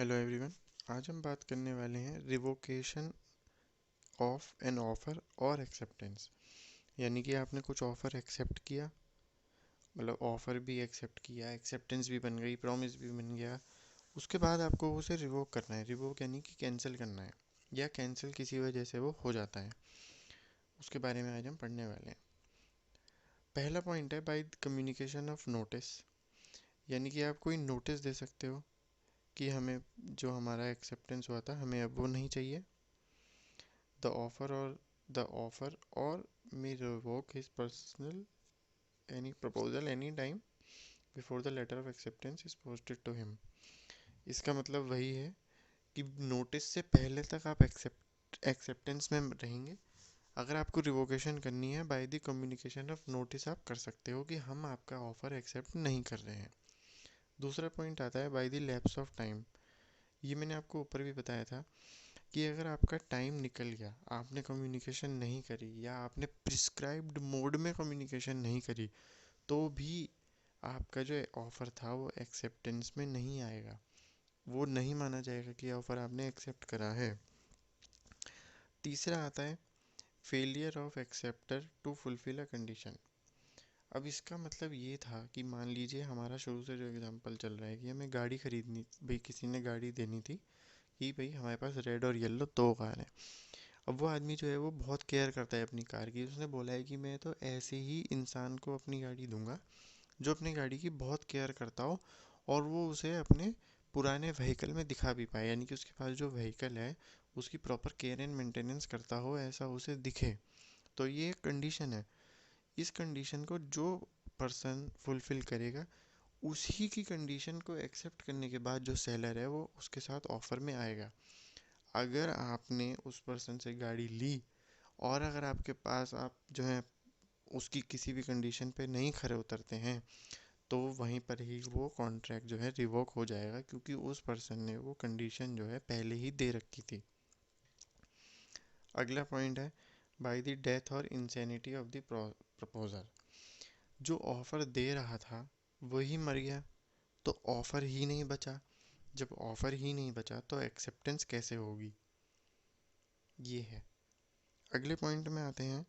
Hello everyone. आज हम बात करने वाले हैं रिवोकेशन ऑफ एन ऑफ़र और एक्सेप्टेंस। यानी कि आपने कुछ ऑफ़र एक्सेप्ट किया, मतलब ऑफ़र भी एक्सेप्ट किया, एक्सेप्टेंस भी बन गई, प्रॉमिस भी बन गया। उसके बाद आपको उसे रिवोक करना है। रिवोक यानी कि कैंसिल करना है, या कैंसिल किसी वजह से वो हो जाता है। उसके बारे में आज हम पढ़ने वाले हैं। पहला पॉइंट है बाय कम्युनिकेशन ऑफ नोटिस। यानी कि आप कोई नोटिस दे सकते हो कि हमें जो हमारा एक्सेप्टेंस हुआ था हमें अब वो नहीं चाहिए। The offer or may revoke his personal any proposal any time before the letter of acceptance is posted to him। इसका मतलब वही है कि नोटिस से पहले तक आप एक्सेप्टेंस में रहेंगे। अगर आपको रिवोकेशन करनी है bye the communication of notice, आप कर सकते हो कि हम आपका ऑफर एक्सेप्ट नहीं कर रहे हैं। दूसरा पॉइंट आता है by the lapse of time. ये मैंने आपको ऊपर भी बताया था कि अगर आपका टाइम निकल गया, आपने कम्युनिकेशन नहीं करी या आपने प्रिस्क्राइब्ड मोड में कम्युनिकेशन नहीं करी, तो भी आपका जो ऑफ़र था वो एक्सेप्टेंस में नहीं आएगा। वो नहीं माना जाएगा कि ऑफ़र आपने एक्सेप्ट करा है। तीसरा आता है failure of acceptor to fulfil a condition. अब इसका मतलब ये था कि मान लीजिए हमारा शुरू से जो एग्जांपल चल रहा है कि हमें गाड़ी खरीदनी, भाई किसी ने गाड़ी देनी थी कि भाई हमारे पास रेड और येलो दो कार हैं। अब वो आदमी जो है वो बहुत केयर करता है अपनी कार की। उसने बोला है कि मैं तो ऐसे ही इंसान को अपनी गाड़ी दूंगा जो अपनी गाड़ी की बहुत केयर करता हो और वो उसे अपने पुराने व्हीकल में दिखा भी पाए, यानी कि उसके पास जो व्हीकल है उसकी प्रॉपर केयर एंड मेंटेनेंस करता हो, ऐसा उसे दिखे। तो ये एक कंडीशन है। इस कंडीशन को जो पर्सन फुलफिल करेगा, उसी की कंडीशन को एक्सेप्ट करने के बाद जो सेलर है वो उसके साथ ऑफर में आएगा। अगर आपने उस पर्सन से गाड़ी ली और अगर आपके पास आप जो है उसकी किसी भी कंडीशन पे नहीं खरे उतरते हैं, तो वहीं पर ही वो कॉन्ट्रैक्ट जो है रिवोक हो जाएगा, क्योंकि उस पर्सन ने वो कंडीशन जो है पहले ही दे रखी थी। अगला पॉइंट है बाय द डेथ और इंसैनिटी ऑफ द प्रपोजर। जो ऑफर दे रहा था वही मर गया, तो ऑफर ही नहीं बचा। जब ऑफर ही नहीं बचा तो एक्सेप्टेंस कैसे होगी, ये है। अगले पॉइंट में आते हैं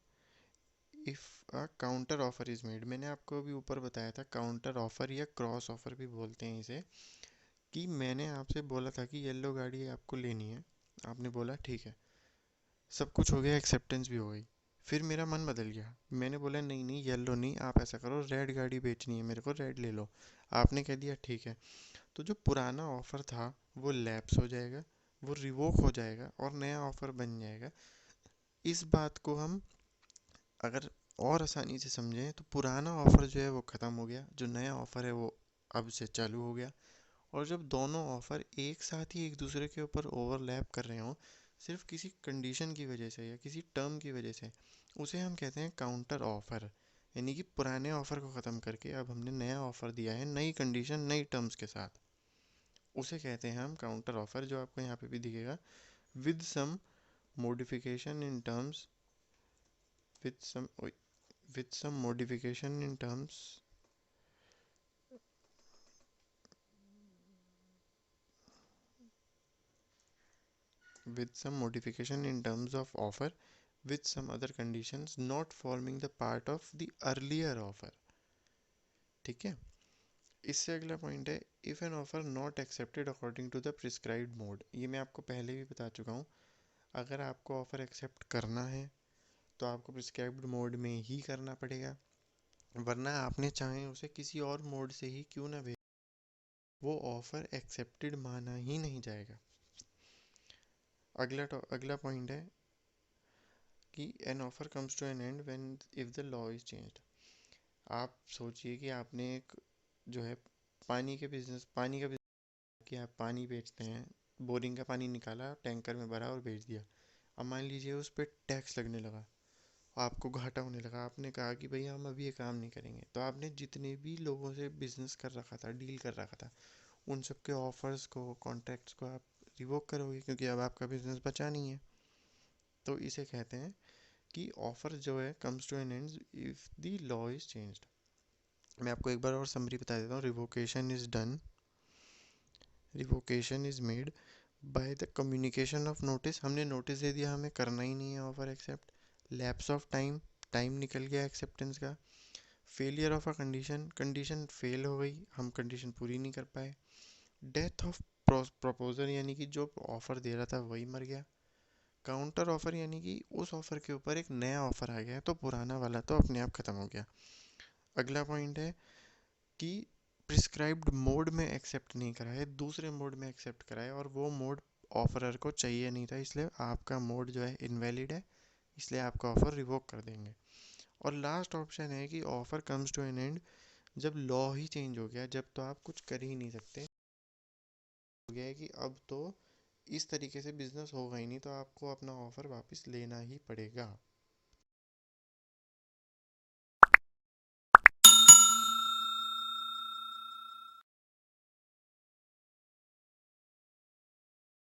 if a counter offer is made. मैंने आपको अभी ऊपर बताया था काउंटर ऑफर या क्रॉस ऑफर भी बोलते हैं इसे, कि मैंने आपसे बोला था कि येलो गाड़ी आपको लेनी है, आपने बोला ठीक है, सब कुछ हो गया, एक्सेप्टेंस भी हो गई। फिर मेरा मन बदल गया, मैंने बोला नहीं नहीं येलो नहीं, आप ऐसा करो रेड गाड़ी बेचनी है मेरे को, रेड ले लो। आपने कह दिया ठीक है, तो जो पुराना ऑफर था वो लैप्स हो जाएगा, वो रिवोक हो जाएगा और नया ऑफर बन जाएगा। इस बात को हम अगर और आसानी से समझें तो पुराना ऑफ़र जो है वो ख़त्म हो गया, जो नया ऑफ़र है वो अब से चालू हो गया। और जब दोनों ऑफ़र एक साथ ही एक दूसरे के ऊपर ओवरलैप कर रहे हों, सिर्फ किसी कंडीशन की वजह से या किसी टर्म की वजह से, उसे हम कहते हैं काउंटर ऑफ़र। यानी कि पुराने ऑफ़र को ख़त्म करके अब हमने नया ऑफ़र दिया है, नई कंडीशन नई टर्म्स के साथ, उसे कहते हैं हम काउंटर ऑफ़र, जो आपको यहाँ पे भी दिखेगा। With some modification in terms with some with some modification in terms with some modification in terms of offer with some other conditions not forming the part of the earlier offer। ठीक है। इससे अगला point है if an offer not accepted according to the prescribed mode. ये मैं आपको पहले भी बता चुका हूँ। अगर आपको ऑफर एक्सेप्ट करना है तो आपको प्रिस्क्राइब्ड मोड में ही करना पड़ेगा, वरना आपने चाहे उसे किसी और मोड से ही क्यों ना भेज, वो ऑफर एक्सेप्टेड माना ही नहीं जाएगा। अगला पॉइंट है कि an offer comes to an end when if the law is changed. आप सोचिए कि आपने एक जो है पानी का बिजनेस कि आप पानी बेचते हैं, बोरिंग का पानी निकाला, टैंकर में भरा और बेच दिया। अब मान लीजिए उस पर टैक्स लगने लगा, आपको घाटा होने लगा, आपने कहा कि भैया हम अभी ये काम नहीं करेंगे। तो आपने जितने भी लोगों से बिजनेस कर रखा था, डील कर रखा था, उन सब के ऑफर्स को, कॉन्ट्रैक्ट्स को आप रिवोक करोगे, क्योंकि अब आपका बिजनेस बचा नहीं है। तो इसे कहते हैं कि ऑफर जो है comes to an end if the law is changed. मैं आपको एक बार और समरी बता देता हूँ। Revocation is done revocation is made by the communication of notice, हमने नोटिस दे दिया हमें करना ही नहीं है offer accept, lapse of time, time निकल गया एक्सेप्टेंस का, failure of a condition, condition fail हो गई, हम कंडीशन पूरी नहीं कर पाए, डेथ ऑफ प्रपोजर यानी कि जो ऑफर दे रहा था वही मर गया, काउंटर ऑफर यानी कि उस ऑफर के ऊपर एक नया ऑफर आ गया तो पुराना वाला तो अपने आप ख़त्म हो गया। अगला पॉइंट है कि प्रिस्क्राइब्ड मोड में एक्सेप्ट नहीं करा है, दूसरे मोड में एक्सेप्ट करा है और वो मोड ऑफरर को चाहिए नहीं था, इसलिए आपका मोड जो है इनवैलिड है, इसलिए आपका ऑफर रिवोक कर देंगे। और लास्ट ऑप्शन है कि offer comes to an end जब लॉ ही चेंज हो गया, जब तो आप कुछ कर ही नहीं सकते, हो गया है कि अब तो इस तरीके से बिजनेस होगा ही नहीं, तो आपको अपना ऑफर वापस लेना ही पड़ेगा।